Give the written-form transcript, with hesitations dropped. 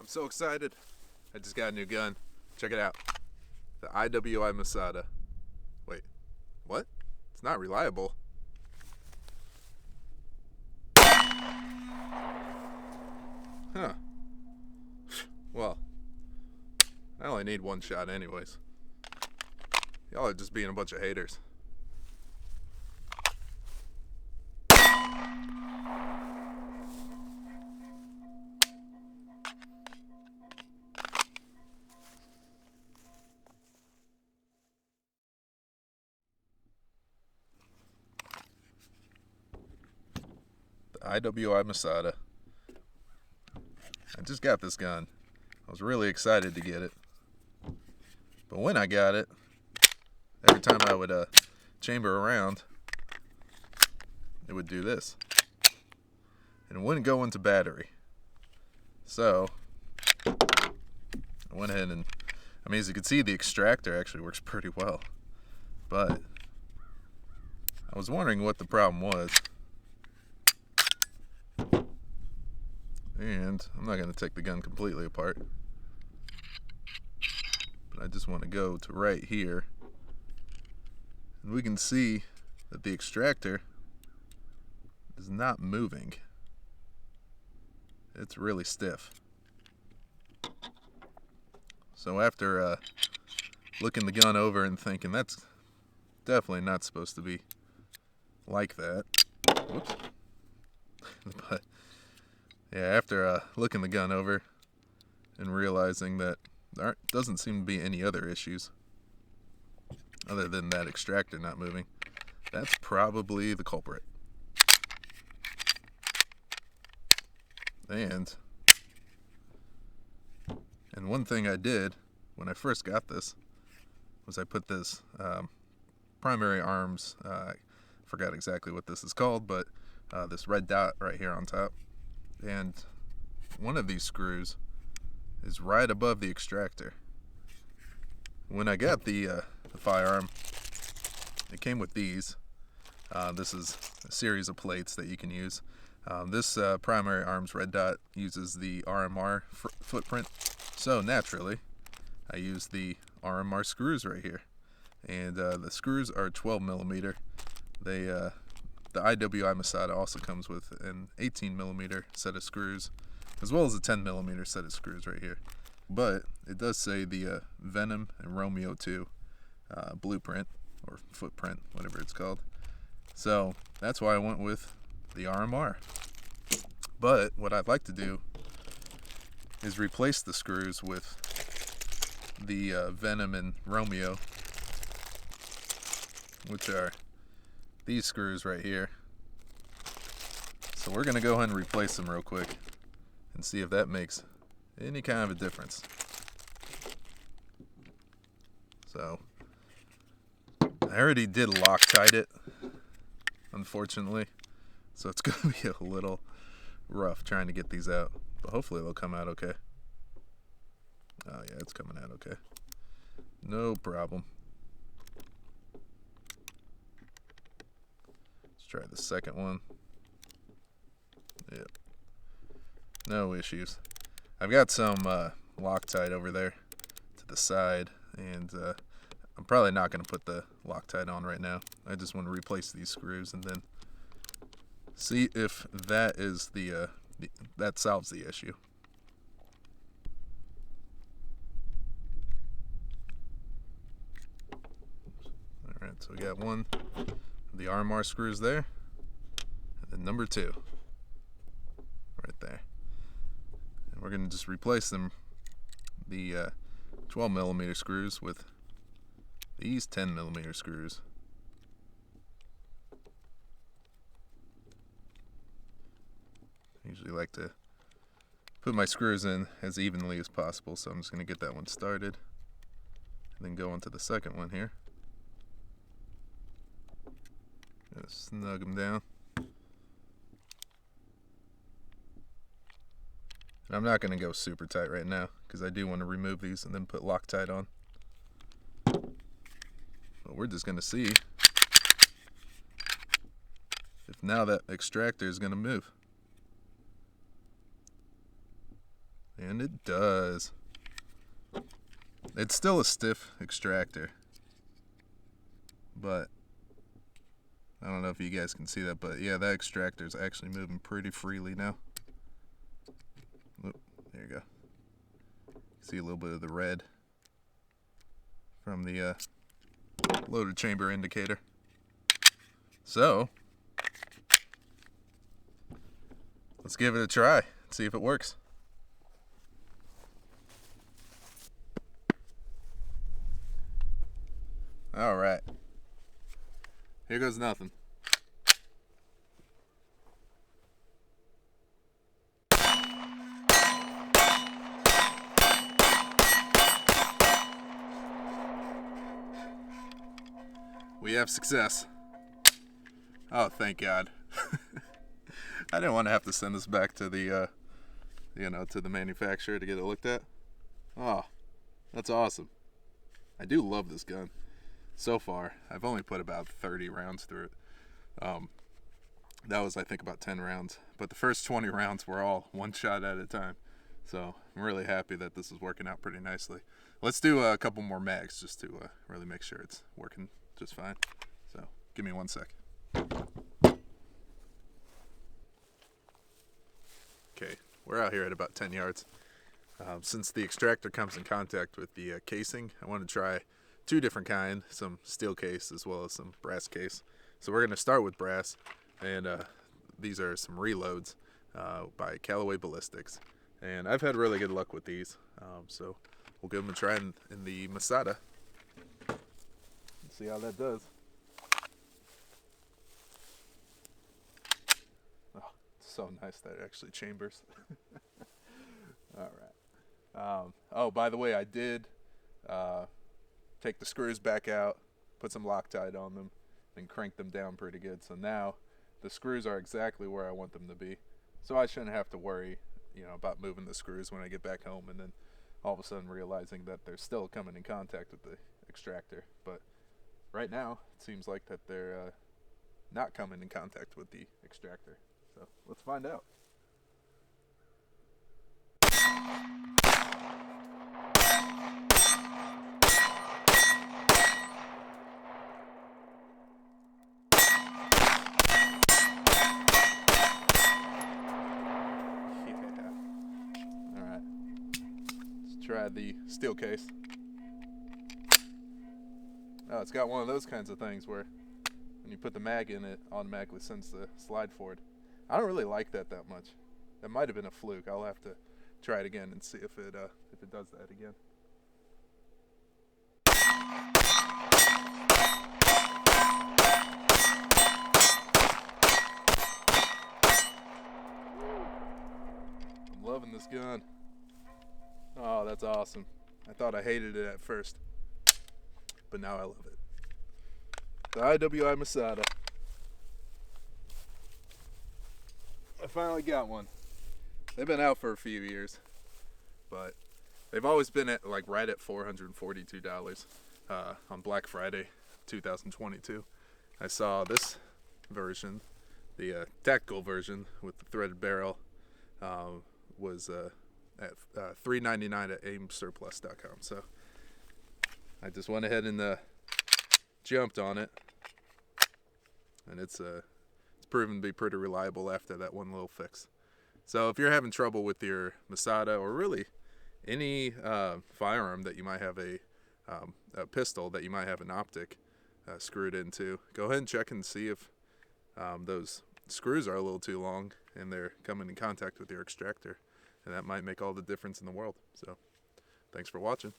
so excited. I just got a new gun. Check it out. The IWI Masada. Wait, what? It's not reliable. Huh. Well, I only need one shot anyways. Y'all are just being a bunch of haters. The IWI Masada. I just got this gun. I was really excited to get it. But when I got it, every time I would chamber around, it would do this. And it wouldn't go into battery. So, I went ahead and, as you can see, the extractor actually works pretty well. But, I was wondering what the problem was. And I'm not going to take the gun completely apart. But I just want to go to right here. And we can see that the extractor is not moving. It's really stiff. So after looking the gun over and thinking that's definitely not supposed to be like that. Whoops. But yeah, after looking the gun over and realizing that there doesn't seem to be any other issues other than that extractor not moving, that's probably the culprit. And one thing I did when I first got this was I put this primary arms, I forgot exactly what this is called, but this red dot right here on top. And one of these screws is right above the extractor. When I got the firearm, it came with these. This is a series of plates that you can use. This primary arms red dot uses the RMR footprint, so naturally I use the RMR screws right here. And the screws are 12 millimeter. The IWI Masada also comes with an 18 millimeter set of screws, as well as a 10 millimeter set of screws right here. But it does say the Venom and Romeo 2 blueprint, or footprint, whatever it's called. So that's why I went with the RMR. But what I'd like to do is replace the screws with the Venom and Romeo, which are these screws right here. So we're going to go ahead and replace them real quick and see if that makes any kind of a difference. So I already did Loctite it, unfortunately, so it's going to be a little rough trying to get these out, but hopefully they'll come out okay. Oh yeah, it's coming out okay. No problem. Let's try the second one. Yep. No issues. I've got some Loctite over there to the side, and I'm probably not going to put the Loctite on right now. I just want to replace these screws and then see if that is that solves the issue. Alright, so we got one of the RMR screws there, and then number two right there. And we're going to just replace them, the 12 millimeter screws, with these 10 millimeter screws. I usually like to put my screws in as evenly as possible, so I'm just going to get that one started and then go on to the second one here. Gonna snug them down. And I'm not going to go super tight right now because I do want to remove these and then put Loctite on. But we're just going to see if now that extractor is going to move. And it It does. It's still a stiff extractor, but I don't know if you guys can see that, but yeah, that extractor is actually moving pretty freely now. Oop, there you go. See a little bit of the red from the loaded chamber indicator. So let's give it a try, see if it works. All right, here goes nothing. We have success. Oh, thank God. I didn't want to have to send this back to the, to the manufacturer to get it looked at. Oh, that's awesome. I do love this gun. So far, I've only put about 30 rounds through it. That was, I think, about 10 rounds. But the first 20 rounds were all one shot at a time. So I'm really happy that this is working out pretty nicely. Let's do a couple more mags just to really make sure it's working just fine. So give me 1 sec. Okay, we're out here at about 10 yards. Since the extractor comes in contact with the casing, I want to try 2 different kinds, some steel case as well as some brass case. So we're going to start with brass, and these are some reloads by Callaway Ballistics. And I've had really good luck with these, so we'll give them a try in the Masada. Let's see how that does. Oh, it's so nice that it actually chambers. All right. Oh, by the way, I did take the screws back out, put some Loctite on them, and crank them down pretty good. So now the screws are exactly where I want them to be. So I shouldn't have to worry, about moving the screws when I get back home and then all of a sudden realizing that they're still coming in contact with the extractor. But right now, it seems like that they're not coming in contact with the extractor. So let's find out. Try the steel case. Oh, it's got one of those kinds of things where when you put the mag in, it automatically sends the slide forward. I don't really like that much. That might have been a fluke. I'll have to try it again and see if it does that again. I'm loving this gun. Oh, that's awesome. I thought I hated it at first, but now I love it. The IWI Masada. I finally got one. They've been out for a few years, but they've always been at right at $442 on Black Friday 2022. I saw this version, the tactical version with the threaded barrel, was at $3.99 at aimsurplus.com. So I just went ahead and jumped on it, and it's proven to be pretty reliable after that one little fix. So if you're having trouble with your Masada, or really any firearm that you might have a pistol that you might have an optic screwed into, go ahead and check and see if those screws are a little too long and they're coming in contact with your extractor. And that might make all the difference in the world. So, thanks for watching.